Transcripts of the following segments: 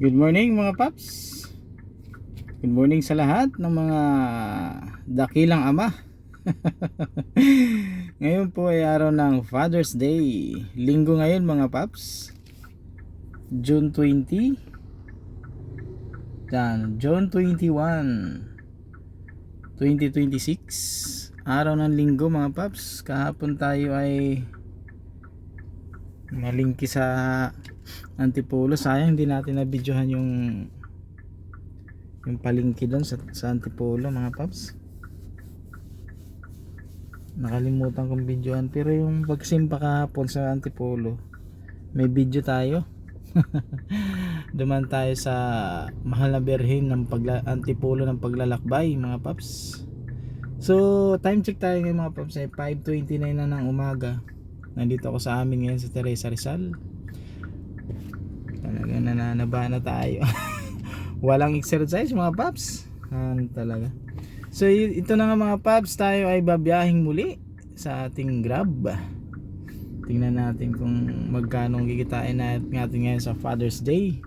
Good morning mga paps. Good morning sa lahat ng mga dakilang ama. Ngayon po ay araw ng Father's Day. Linggo ngayon mga paps. June 20. June 21, 2026. Araw ng linggo mga paps. Kahapon tayo ay nalingki sa Antipolo. Sayang hindi natin na videohan yung palingki doon sa Antipolo mga paps. Nakalimutan kong videohan, pero yung pagsimpa kahapon sa Antipolo may video tayo. Duman tayo sa mahal na berhin ng Antipolo ng paglalakbay mga paps. So time check tayo ngayon mga paps ay 5:29 na ng umaga. Nandito ako sa amin ngayon sa Teresa Rizal. Talaga nananaba na tayo. Walang exercise mga paps. Talaga. So ito na nga mga paps, tayo ay babiyahing muli sa ating Grab. Tingnan natin kung magkano kikitain natin ngayon sa Father's Day.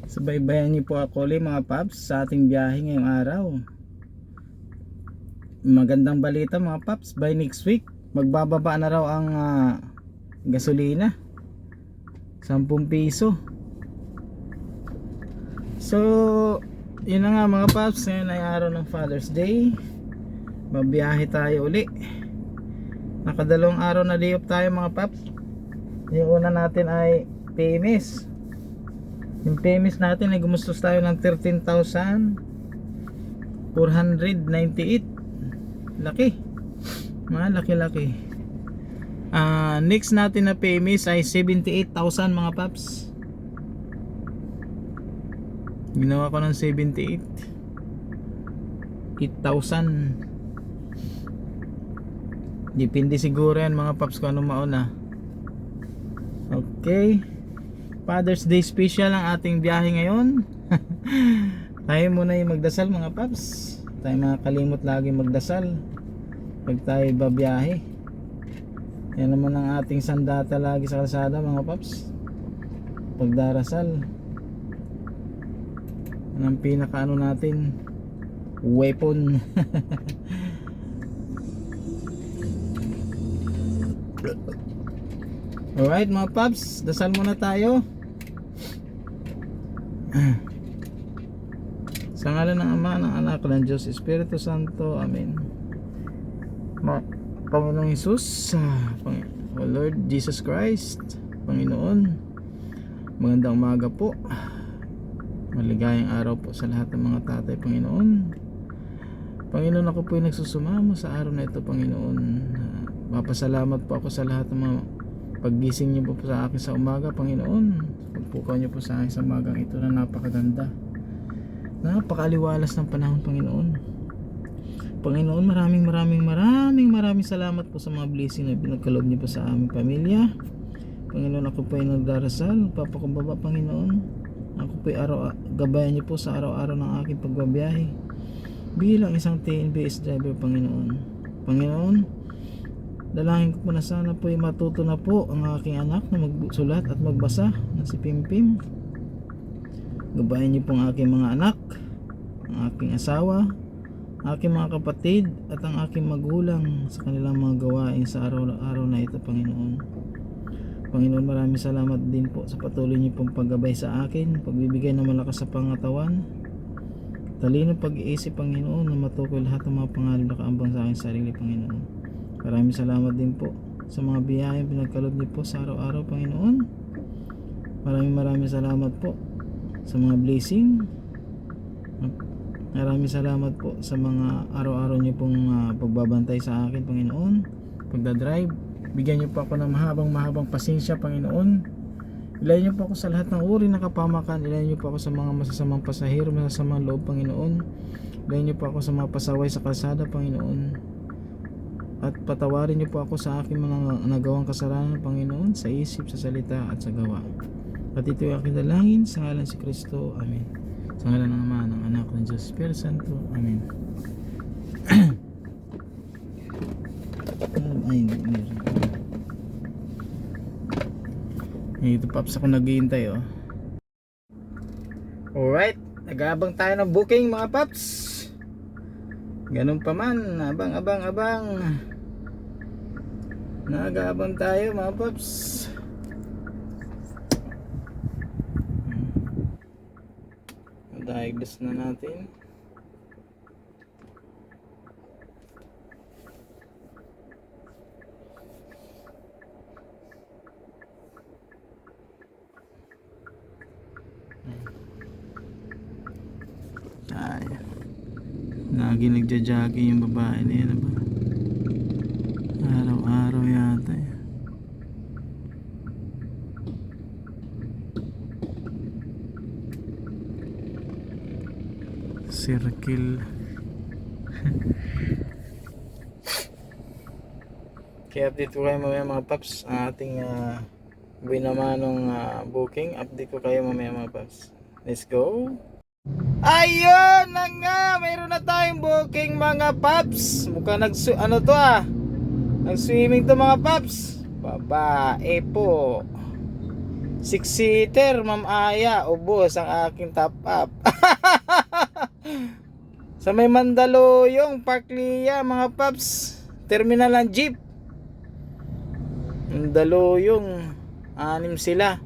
Subaybayan niyo po ako ulit mga paps sa ating biyahe ngayong araw. Magandang balita mga paps, by next week magbababa na raw ang gasolina, 10 piso. So yun na nga mga paps, ngayon ay araw ng Father's Day. Babiyahe tayo uli. Nakadalawang araw na day off tayo mga paps. Yung una natin ay PMS. Yung PMS natin ay gumustos tayo ng 13,498. Laki. Laki. Next natin na PMS ay 78,000 mga paps. Ginawa ko ng 8,000. Depende siguro yan mga paps kung ano mauna. Okay, Father's Day special ang ating biyahe ngayon. Tayo muna yung magdasal mga paps. Tayo makakalimot lagi magdasal pag tayo babiyahe. Yan naman ang ating sandata lagi sa kalsada mga paps, pagdarasal. Yan ang pinakaano natin, weapon. Alright mga paps, dasal muna tayo. Sa ngalan ng Ama, ng Anak, ng Diyos, Espiritu Santo, Amen. Panginoong Jesus, O Lord Jesus Christ, Panginoon, magandang umaga po, maligayang araw po sa lahat ng mga tatay, Panginoon. Panginoon, ako po ay nagsusumamo sa araw na ito, Panginoon. Mapasalamat po ako sa lahat ng mga paggising niyo po sa akin sa umaga, Panginoon. Pagpukaw niyo po sa akin sa umagang ito na napakaganda, napakaliwalas ng panahon, Panginoon. Panginoon, maraming salamat po sa mga blessing na binagkaloob niyo po sa aming pamilya. Panginoon, ako po ay nagdarasal, papakumbaba, Panginoon. Ako po ay gabayan niyo po sa araw-araw ng aking pagbabiyahe bilang isang TNBS driver, Panginoon. Panginoon, dalangin ko po na sana po ay matuto na po ang aking anak na magsulat at magbasa na si Pimpim. Gabayan niyo po ang aking mga anak, ang aking asawa, aking mga kapatid at ang aking magulang sa kanilang mga gawain sa araw-araw na ito, Panginoon. Panginoon, maraming salamat din po sa patuloy niyo pong paggabay sa akin, pagbibigay ng malakas sa pangatawan, talino pag-iisip, Panginoon, na matukoy lahat ng mga pangalan na kaambang sa aking sarili, Panginoon. Maraming salamat din po sa mga biyayang pinagkaloob niyo po sa araw-araw, Panginoon. Maraming salamat po sa mga blessing. Maraming salamat po sa mga araw-araw niyo pong pagbabantay sa akin, Panginoon. Pagdadrive, bigyan niyo po ako ng mahabang pasensya, Panginoon. Ilayan niyo po ako sa lahat ng uri ng kapamakan. Ilayan niyo po ako sa mga masasamang pasahero, masasamang loob, Panginoon. Ilayan niyo po ako sa mga pasaway sa kalsada, Panginoon. At patawarin niyo po ako sa aking mga nagawang kasalanan, Panginoon, sa isip, sa salita at sa gawa. At ito ay aking dalangin sa ngalan si Kristo, Amen. Sa ngalan ng Ama, ng Anak, ng Diyos, Espiritu Santo, Amen. Dito paps ako naghihintay oh. Alright, nag-aabang tayo ng booking mga paps. Ganun pa man, abang. Nag-aabang tayo mga paps. Diagnose na natin. Lagi nagja-jogging yung babae na yan ba? Araw-araw yata eh. Circle. Kaya update ko kayo mamaya mga paps ang ating buhay naman ng booking. Update ko kayo mamaya mga paps. Let's go. Ayun na nga, mayroon na tayong booking mga paps. Mukhang nag-swimming to mga paps. Babae po. 6-seater, Ma'am Aya. Ubos ang aking top up. Sa may Mandaluyong, Parklia mga paps. Terminal ng jeep. Mandaluyong, 6 sila.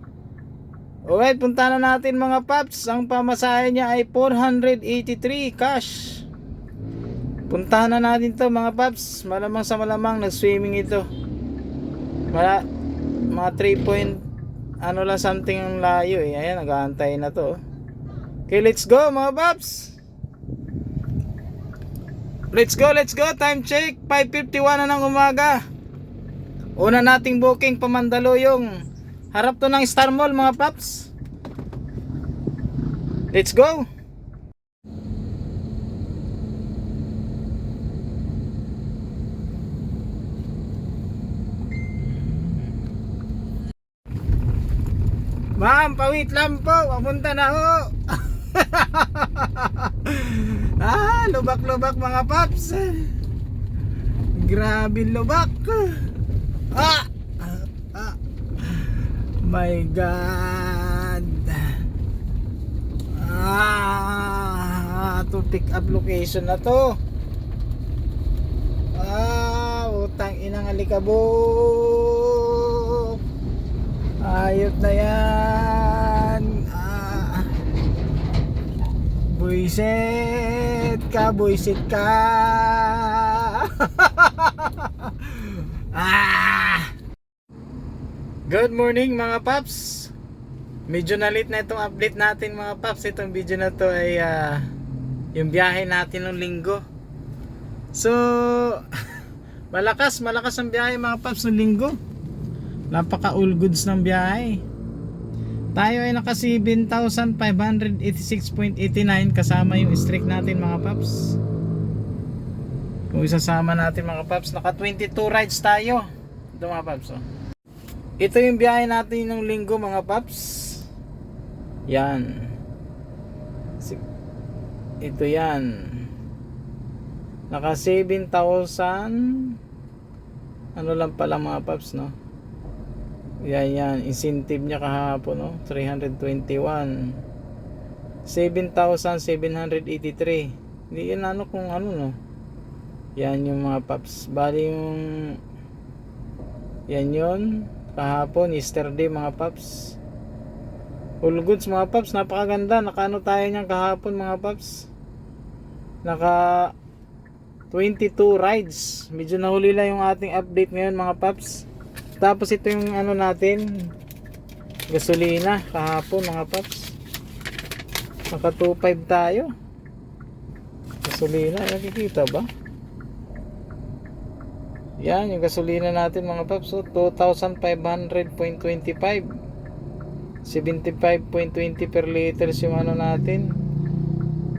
Alright, punta na natin mga paps. Ang pamasahe niya ay 483 cash. Puntahan na natin to mga paps. Malamang sa malamang nag-swimming ito. Mga 3 point ano lang something ang layo eh. Ayan, nag-aantay na to. Okay, let's go mga paps. Let's go. Time check, 5:51 na ng umaga. Una nating booking pa Mandaluyong. Harap to ng Star Mall mga paps. Let's go. Ma'am, pawit lang po. Papunta na ho. Lubak-lubak mga paps. Grabe lubak. My God. To pick up location na to. Utang inang alikabok. Ayot na yan. Buisit ka. Good morning mga paps. Medyo nalit na itong update natin mga paps. Itong video na to ay yung biyahe natin ng linggo. So malakas ang biyahe mga paps ng linggo. Napaka all goods ng biyahe. Tayo ay naka 7,586.89 kasama yung streak natin mga paps. Kung isasama natin mga paps, naka 22 rides tayo. Ito mga paps oh. Ito yung biyahe natin ng linggo mga paps. Yan. Ito yan. Naka 7,000 ano lang pala mga paps no. Yan. Incentive niya kahapon no. 321. 7,783. Hindi yan ano kung ano no. Yan yung mga paps. Bali yung yan yun. Kahapon, yesterday mga paps. All goods mga paps, napakaganda. Nakaano tayo niyan kahapon mga paps. Naka 22 rides. Medyo nahuli lang yung ating update ngayon mga paps. Tapos ito yung ano natin, gasolina kahapon mga paps. Naka 2.5 tayo. Gasolina, nakikita ba? Yan yung gasolina natin mga paps. So 2,500.25. 75.20 per liters yung ano natin.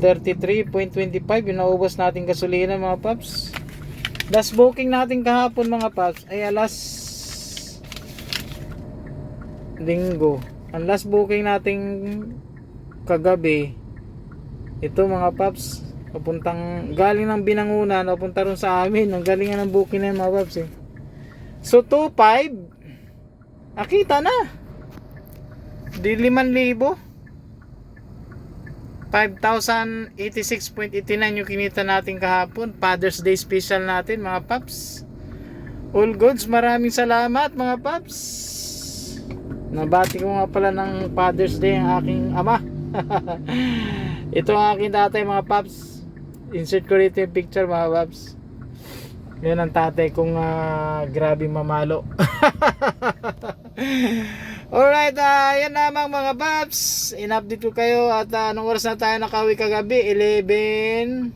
33.25 yung naubos natin gasolina mga paps. Last booking natin kahapon mga paps ay alas linggo. Ang last booking natin kagabi ito mga paps, papuntang galing ng Binangunan, papunta ron sa amin. Ang galingan ng booking na yun mga paps eh. So 2.5 akita na. Di 5,000. 5,086.89 yung kinita natin kahapon. Father's Day special natin mga paps. All goods, maraming salamat mga paps. Nabati ko nga pala ng Father's Day ang aking ama. Ito ang aking tatay mga paps. Insert ko rito yung picture mga paps. Yan ang tatay kong grabe mamalo. Alright, yan namang mga paps. In-update ko kayo at anong oras na tayo nakauwi kagabi? 11:30.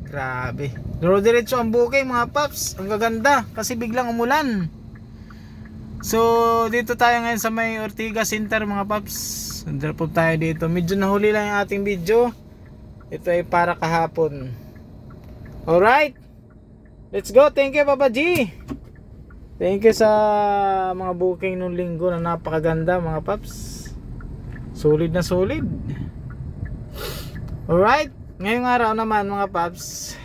Grabe. Diretso ang booking mga paps. Ang gaganda kasi biglang umulan. So dito tayo ngayon sa may Ortigas Center mga paps. Drop off tayo dito. Medyo nahuli lang yung ating video. Ito ay para kahapon. Alright, let's go. Thank you Papa G. Thank you sa mga booking nung linggo na napakaganda mga paps. Solid na solid. Alright, ngayong araw naman mga paps,